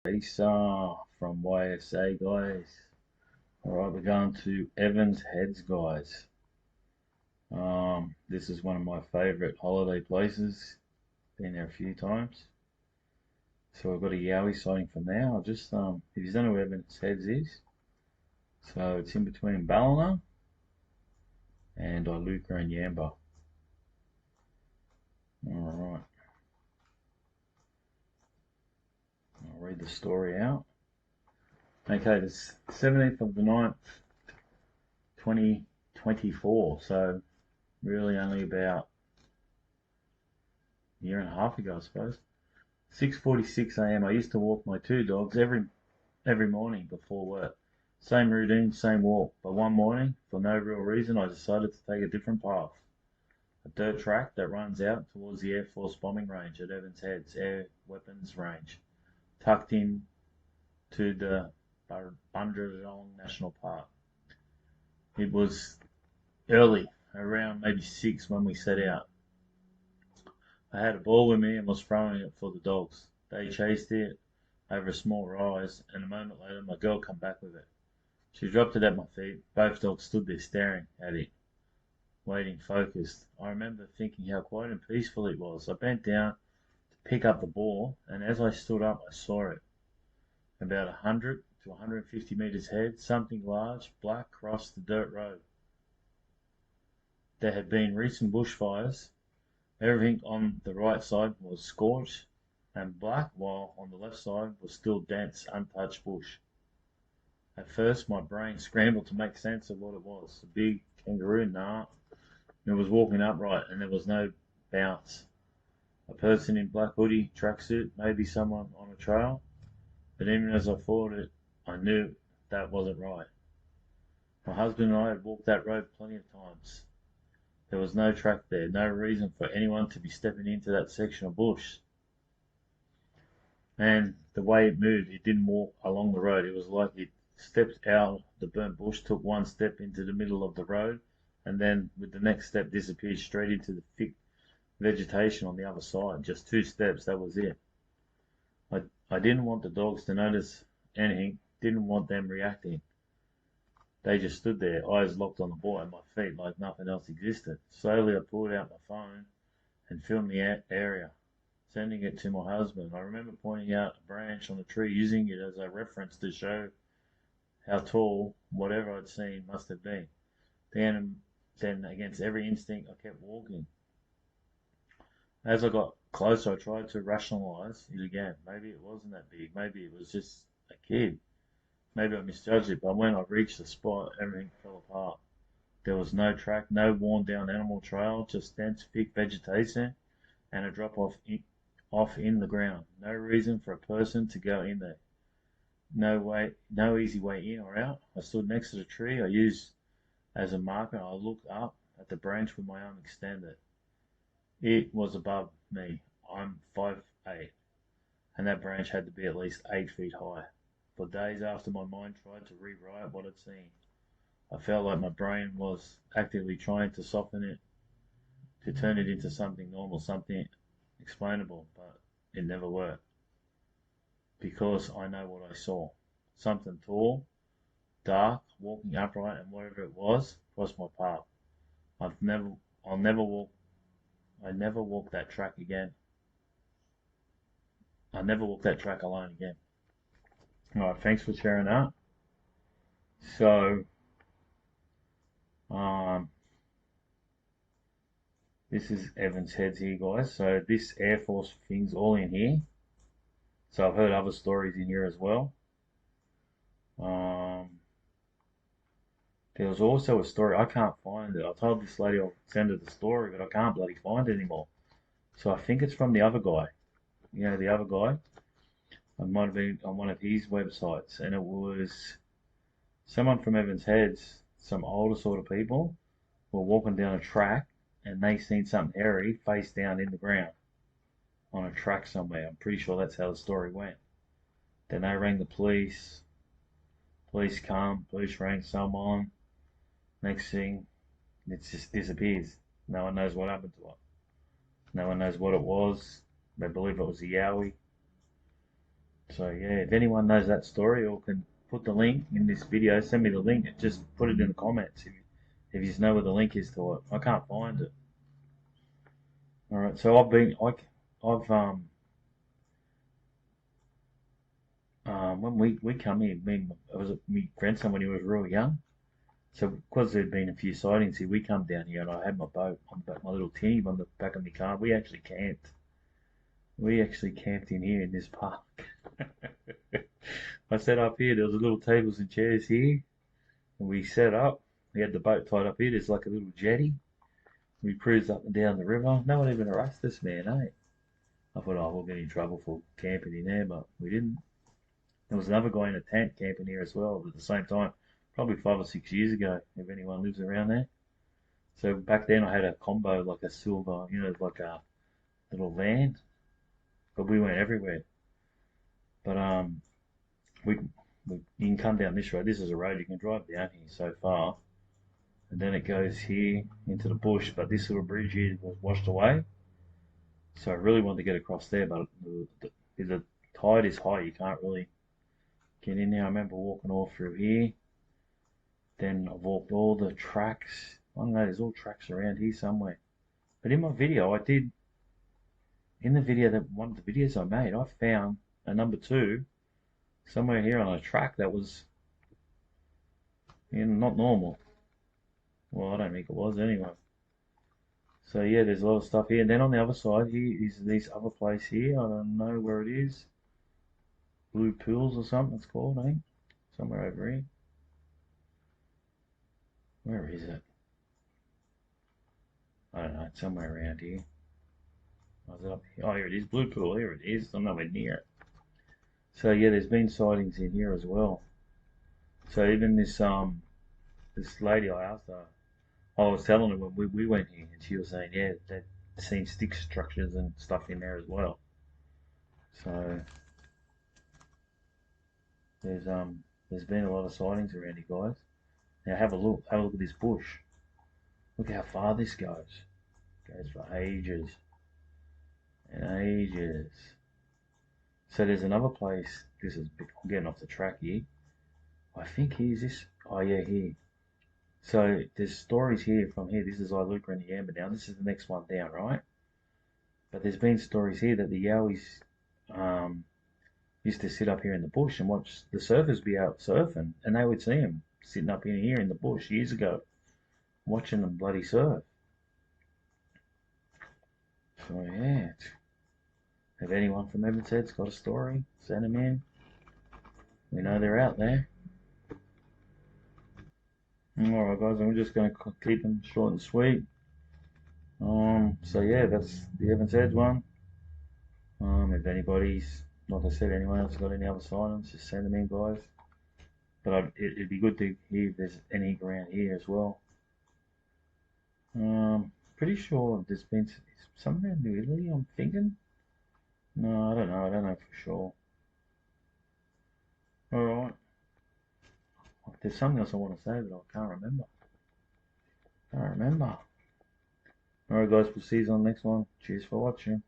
YSA from YSA, guys. Alright, we're going to Evans Heads, guys. This is one of my favourite holiday places. Been there a few times. So we've got a Yowie sighting from there. I'll just, if you don't know where Evans Heads is, so it's in between Ballina and Iluka and Yamba. Alright, I'll read the story out. Okay, the 17th of the 9th, 2024, so really only about a year and a half ago, I suppose. 6:46 a.m. I used to walk my two dogs every morning before work. Same routine, same walk. But one morning, for no real reason, I decided to take a different path. A dirt track that runs out towards the Air Force bombing range at Evans Heads Air Weapons Range, tucked in to the Bundraong National Park. It was early, around maybe 6 when we set out. I had a ball with me and was throwing it for the dogs. They chased it over a small rise, and a moment later my girl come back with it. She dropped it at my feet. Both dogs stood there staring at it, waiting focused. I remember thinking how quiet and peaceful it was. I bent down to pick up the ball, and as I stood up I saw it. About 100 to 150 meters ahead, something large, black, crossed the dirt road. There had been recent bushfires. Everything on the right side was scorched and black, while on the left side was still dense, untouched bush. At first my brain scrambled to make sense of what it was. A big kangaroo? Nah. It was walking upright and there was no bounce. A person in black hoodie, tracksuit, maybe someone on a trail. But even as I thought it, I knew that wasn't right. My husband and I had walked that road plenty of times. There was no track there, no reason for anyone to be stepping into that section of bush. And the way it moved, it didn't walk along the road. It was like it stepped out the burnt bush, took one step into the middle of the road, and then with the next step disappeared straight into the thick vegetation on the other side. Just 2 steps, that was it. I didn't want the dogs to notice anything, didn't want them reacting. They just stood there, eyes locked on the ball at my feet like nothing else existed. Slowly I pulled out my phone and filmed the area, sending it to my husband. I remember pointing out a branch on a tree, using it as a reference to show how tall whatever I'd seen must have been. Then against every instinct, I kept walking. As I got closer, I tried to rationalize it again. Maybe it wasn't that big. Maybe it was just a kid. Maybe I misjudged it, but when I reached the spot, everything fell apart. There was no track, no worn down animal trail, just dense, thick vegetation and a drop off in the ground. No reason for a person to go in there. No easy way in or out. I stood next to the tree I used as a marker, and I looked up at the branch with my arm extended. It was above me. I'm 5'8", and that branch had to be at least 8 feet high. For days after, my mind tried to rewrite what I'd seen. I felt like my brain was actively trying to soften it, to turn it into something normal, something explainable, but it never worked. Because I know what I saw. Something tall, dark, walking upright, and whatever it was, crossed my path. I never walk that track again. I never walk that track alone again. Alright, thanks for sharing that. So, this is Evans Heads here, guys. So this Air Force thing's all in here. So I've heard other stories in here as well. There was also a story, I can't find it. I told this lady I'll send her the story, but I can't bloody find it anymore. So I think it's from the other guy. You know, the other guy. It might have been on one of his websites, and it was someone from Evans Heads, some older sort of people, were walking down a track, and they seen something hairy face down in the ground on a track somewhere. I'm pretty sure that's how the story went. Then they rang the police. Police come. Police rang someone. Next thing, it just disappears. No one knows what happened to it. No one knows what it was. They believe it was a Yowie. So yeah, if anyone knows that story or can put the link in this video, send me the link and just put it in the comments if you know where the link is to it. I can't find it. All right, so I've when we come here, I was my grandson when he was real young. So because there'd been a few sightings here, we come down here and I had my boat on the back, my little tinny on the back of my car. We actually camped. We actually camped in here in this park. I set up here. There was a little tables and chairs here, and we set up. We had the boat tied up here. There's like a little jetty. We cruised up and down the river. No one even harassed us, man, eh? I thought, oh, we'll get in trouble for camping in there, but we didn't. There was another guy in a tent camping here as well at the same time, probably 5 or 6 years ago, if anyone lives around there. So back then I had a combo, like a silver, like a little van, but we went everywhere. But we, you can come down this road. This is a road you can drive down here so far, and then it goes here into the bush. But this little bridge here was washed away, so I really wanted to get across there, but the tide is high. You can't really get in there. I remember walking all through here. Then I've walked all the tracks. I don't know. There's all tracks around here somewhere. But in my video, in the video that one of the videos I made, I found a number two somewhere here on a track that was not normal. Well, I don't think it was anyway. So yeah, there's a lot of stuff here. And then on the other side here is this other place here. I don't know where it is. Blue Pools or something it's called, I think. Somewhere over here. Where is it? I don't know. It's somewhere around here. Was it up here? Oh, here it is. Blue Pool. Here it is. I'm nowhere near it. So yeah, there's been sightings in here as well. So even this lady, I asked her, I was telling her when we went here, and she was saying, yeah, they'd seen stick structures and stuff in there as well. So there's been a lot of sightings around here, guys. Now have a look at this bush. Look how far this goes. It goes for ages and ages. So there's another place. I'm getting off the track here. I think here's this. Oh yeah, here. So there's stories here from here. This is Iluka and the Amber now. This is the next one down, right? But there's been stories here that the Yowies used to sit up here in the bush and watch the surfers be out surfing, and they would see them sitting up in here in the bush years ago, watching them bloody surf. So yeah, if anyone from Evanshead's got a story, send them in. We know they're out there. Alright guys, I'm just going to keep them short and sweet. So yeah, that's the Evanshead one. If anybody's, like I said, anyone else got any other sightings, just send them in, guys. But it'd be good to hear if there's any around here as well. Pretty sure there's been some around New Italy, I'm thinking. No, I don't know for sure. Alright. There's something else I want to say, but I can't remember. Alright guys, we'll see you on the next one. Cheers for watching.